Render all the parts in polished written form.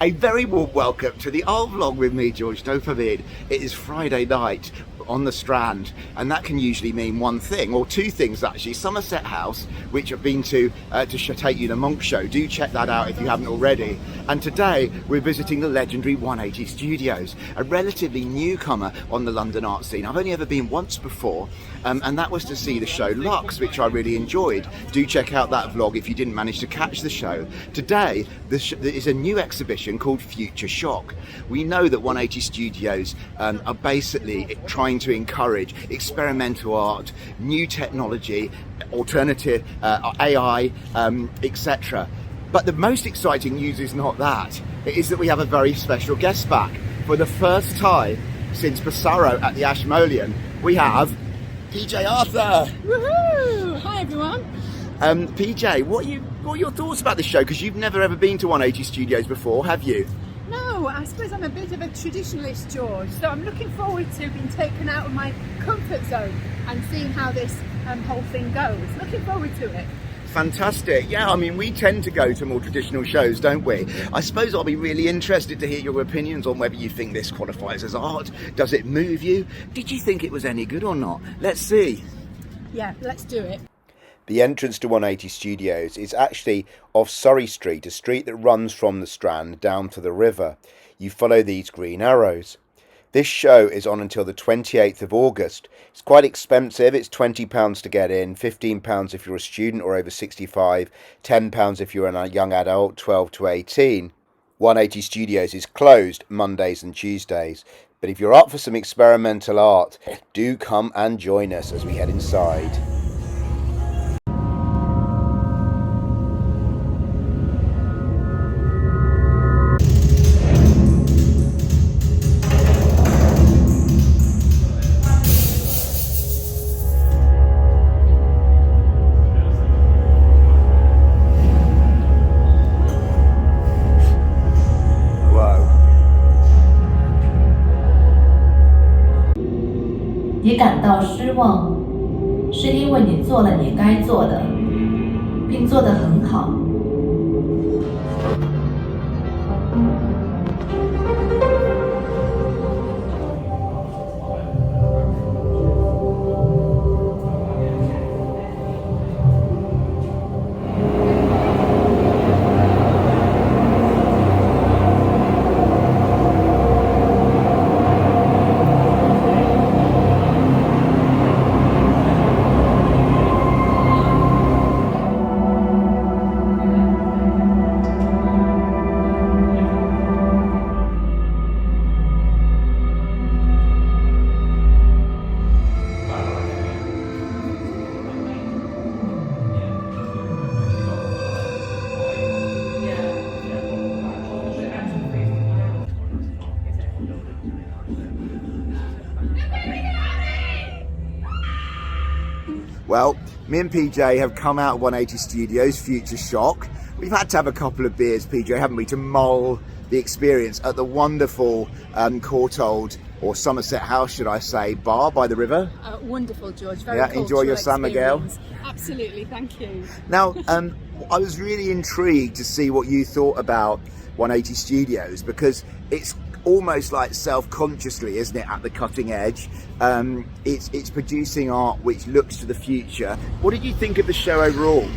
A very warm welcome to the art vlog with me, George. Don't forbid. It is Friday night on the Strand, and that can usually mean one thing, or two things actually. Somerset House, which I've been to take you the Monk show. Do check that out if you haven't already. And today we're visiting the legendary 180 Studios, a relatively newcomer on the London art scene. I've only ever been once before, and that was to see the show Lux, which I really enjoyed. Do check out that vlog if you didn't manage to catch the show. Today there is a new exhibition called Future Shock. We know that 180 Studios are basically trying to encourage experimental art, new technology, alternative AI, etc. But the most exciting news is not that. It is that we have a very special guest back. For the first time since Bassaro at the Ashmolean, we have PJ Arthur. Woohoo! Hi everyone. PJ, what are your thoughts about this show? Because you've never ever been to 180 Studios before, have you? No, I suppose I'm a bit of a traditionalist, George, so I'm looking forward to being taken out of my comfort zone and seeing how this whole thing goes. Looking forward to it. Fantastic. Yeah, I mean, we tend to go to more traditional shows, don't we? I suppose I'll be really interested to hear your opinions on whether you think this qualifies as art. Does it move you? Did you think it was any good or not? Let's see. Yeah, let's do it. The entrance to 180 Studios is actually off Surrey Street, a street that runs from the Strand down to the river. You follow these green arrows. This show is on until the 28th of August. It's quite expensive. It's £20 to get in, £15 if you're a student or over 65, £10 if you're a young adult, 12 to 18. 180 Studios is closed Mondays and Tuesdays. But if you're up for some experimental art, do come and join us as we head inside. Wow. 也感到失望，是因为你做了你该做的，并做得很好。Well, me and PJ have come out of 180 Studios, Future Shock. We've had to have a couple of beers, PJ, haven't we, to mull the experience at the wonderful Courtauld, or Somerset House, should I say, bar by the river. Wonderful, George. Very Yeah, enjoy your San Miguel. Absolutely, thank you. Now, I was really intrigued to see what you thought about 180 Studios, because it's almost like self-consciously, isn't it, at the cutting edge. It's producing art which looks to the future. What did you think of the show overall?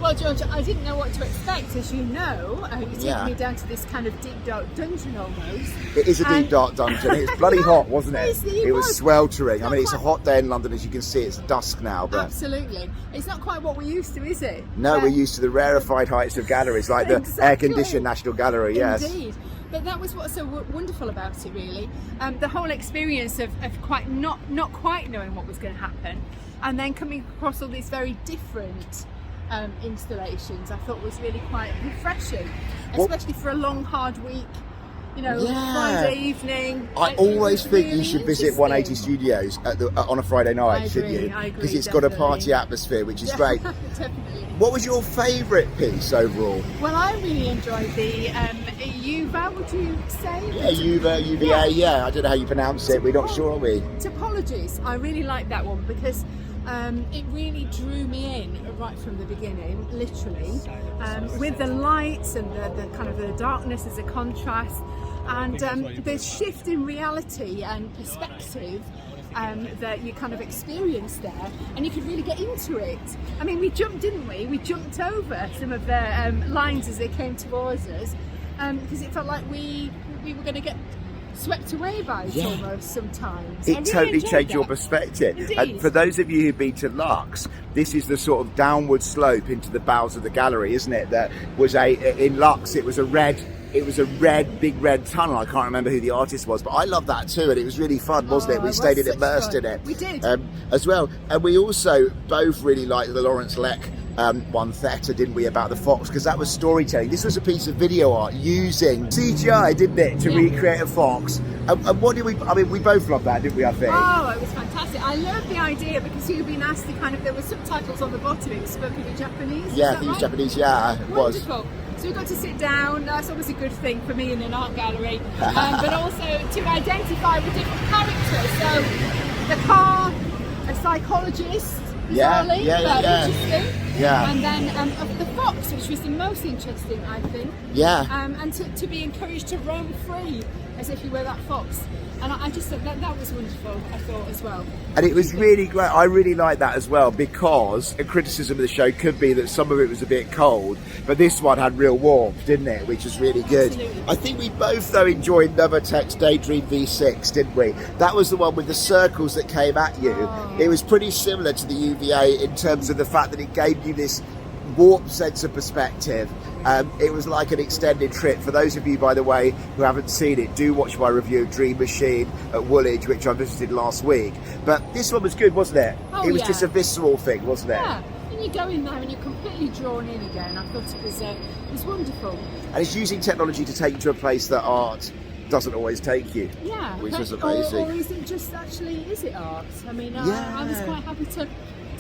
Well, George, I didn't know what to expect, as you know. You took me down to this kind of deep, dark dungeon almost. It is a deep, dark dungeon. It's bloody hot, wasn't it? It was sweltering. I mean, it's a hot day in London, as you can see. It's dusk now. But absolutely. It's not quite what we're used to, is it? No, we're used to the rarefied heights of galleries, like the air-conditioned National Gallery, yes. Indeed. But that was what's so wonderful about it, really. The whole experience of quite not quite knowing what was going to happen, and then coming across all these very different installations, I thought was really quite refreshing, especially for a long, hard week. You know, Friday evening. I always think you should visit 180 Studios on a Friday night, shouldn't you? I agree, because it's got a party atmosphere, which is great. Definitely. What was your favourite piece overall? Well, I really enjoyed the UVA, would you say? Yeah, UVA, yeah. I don't know how you pronounce it. We're not sure, are we? Topologies. I really like that one because It really drew me in right from the beginning, literally, with the lights and the kind of the darkness as a contrast, and the shift in reality and perspective that you kind of experienced there, and you could really get into it. I mean, we jumped, didn't we? We jumped over some of the lines as they came towards us, because it felt like we were going to get swept away by it almost sometimes. It totally changed your perspective. Indeed. And for those of you who've been to Lux, this is the sort of downward slope into the bowels of the gallery, isn't it? That was in Lux, it was a big red tunnel. I can't remember who the artist was, but I love that too, and it was really fun, wasn't it? We stayed immersed in it. We did. As well. And we also both really liked the Lawrence Leck one theta, didn't we, about the fox, because that was storytelling. This was a piece of video art using CGI, didn't it, to recreate a fox. And what did we both loved that, didn't we, I think? Oh, it was fantastic. I loved the idea because you've been asked to kind of, there were subtitles on the bottom, it was spoken in Japanese. Yeah, he was Japanese, yeah, it was. Wonderful. So we got to sit down, that's always a good thing for me in an art gallery, but also to identify with different characters. So the car, a psychologist, bizarrely, interesting. Yeah. And then the fox, which was the most interesting, I think. Yeah. And to be encouraged to roam free as if you were that fox. And I just thought that was wonderful, I thought, as well. And it was really great. I really liked that as well, because a criticism of the show could be that some of it was a bit cold, but this one had real warmth, didn't it? Which is really good. Absolutely. I think we both, though, enjoyed Novatech's Daydream V6, didn't we? That was the one with the circles that came at you. Oh. It was pretty similar to the UVA in terms of the fact that it gave you this warped sense of perspective. It was like an extended trip. For those of you, by the way, who haven't seen it, do watch my review of Dream Machine at Woolwich, which I visited last week. But this one was good, wasn't it? Oh, it was yeah. just a visceral thing, wasn't it? Yeah, and you go in there and you're completely drawn in again. I thought it was wonderful. And it's using technology to take you to a place that art doesn't always take you. Yeah, which was amazing. Or is it just actually, is it art? I mean, I was quite happy to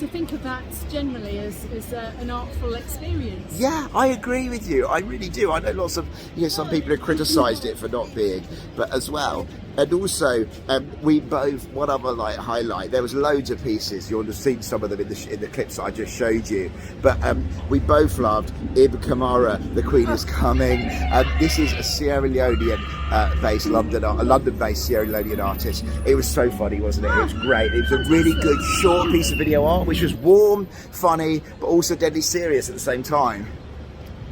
think of that generally as an artful experience. Yeah, I agree with you. I really do. I know lots of, some people have criticised it for not being, but as well. And also, we both, one other highlight, there was loads of pieces, you'll have seen some of them in the clips that I just showed you, but we both loved Ibn Kamara, The Queen is Coming. This is a Sierra Leonean-based, London-based Sierra Leonean artist. It was so funny, wasn't it? It was great. It was a really good short piece of video art, which was warm, funny, but also deadly serious at the same time.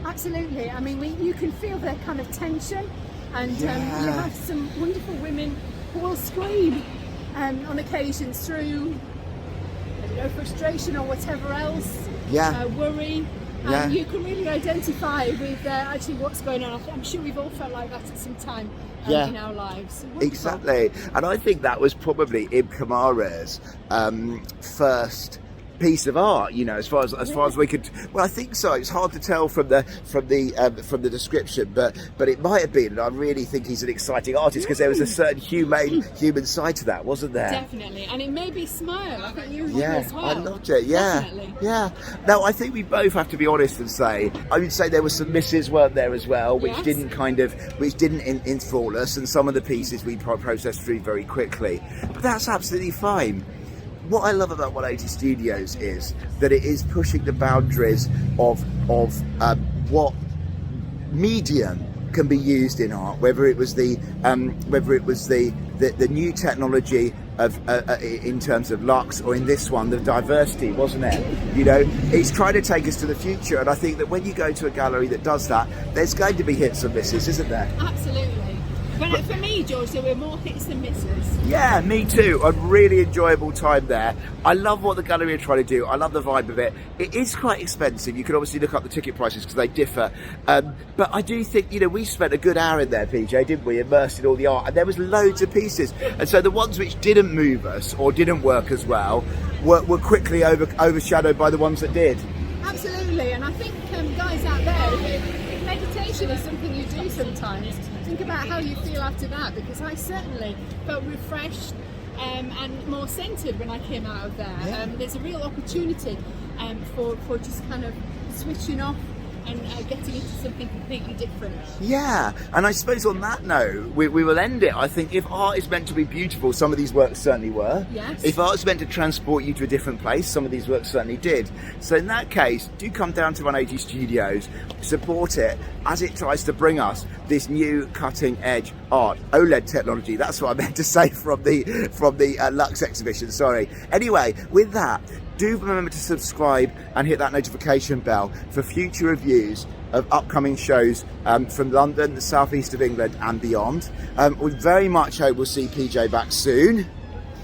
Absolutely. I mean, you can feel their kind of tension, and you have some wonderful women who will scream on occasions through, I don't know, frustration or whatever else, worry. And you can really identify with actually what's going on. I'm sure we've all felt like that at some time in our lives. Wonderful. Exactly. And I think that was probably Ibn Kamara's first piece of art, as far as we could. Well, I think so. It's hard to tell from the description, but it might have been. And I really think he's an exciting artist because there was a certain human side to that, wasn't there? Definitely, and it made me smile. I think you as well. I loved it. Yeah, definitely. Yeah. Now I think we both have to be honest and say, I would say there were some misses, weren't there, as well, which didn't enthrall us, and some of the pieces we processed through very quickly. But that's absolutely fine. What I love about 180 Studios is that it is pushing the boundaries of what medium can be used in art, whether it was the new technology of in terms of Lux, or in this one the diversity, wasn't it? It's trying to take us to the future, and I think that when you go to a gallery that does that, there's going to be hits and misses, isn't there? Absolutely. But for me, George, there were more hits than misses. Yeah, me too. A really enjoyable time there. I love what the gallery are trying to do. I love the vibe of it. It is quite expensive. You can obviously look up the ticket prices because they differ. But I do think, we spent a good hour in there, PJ, didn't we? Immersed in all the art. And there was loads of pieces. And so the ones which didn't move us or didn't work as well were quickly overshadowed by the ones that did. Absolutely. And I think, guys out there, if meditation is something you do sometimes, think about how you feel after that, because I certainly felt refreshed and more centered when I came out of there. There's a real opportunity for just kind of switching off and getting into something completely different. Yeah, and I suppose on that note, we will end it. I think if art is meant to be beautiful, some of these works certainly were. Yes. If art is meant to transport you to a different place, some of these works certainly did. So in that case, do come down to 180 Studios, support it as it tries to bring us this new cutting edge art, OLED technology. That's what I meant to say from the Lux exhibition, sorry. Anyway, with that, do remember to subscribe and hit that notification bell for future reviews of upcoming shows from London, the southeast of England and beyond. We very much hope we'll see PJ back soon.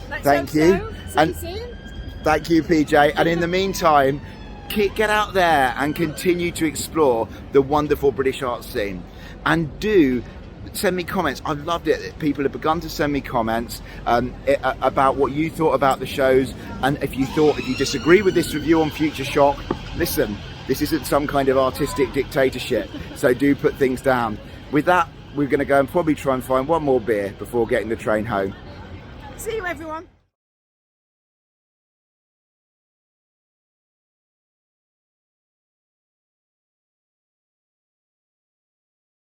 Let's Thank hope you. So. And See you soon. thank you, PJ. And in the meantime, get out there and continue to explore the wonderful British art scene. And do send me comments. I've loved it. People have begun to send me comments about what you thought about the shows, and if you disagree with this review on Future Shock, listen, this isn't some kind of artistic dictatorship, so do put things down. With that, we're going to go and probably try and find one more beer before getting the train home. See you, everyone.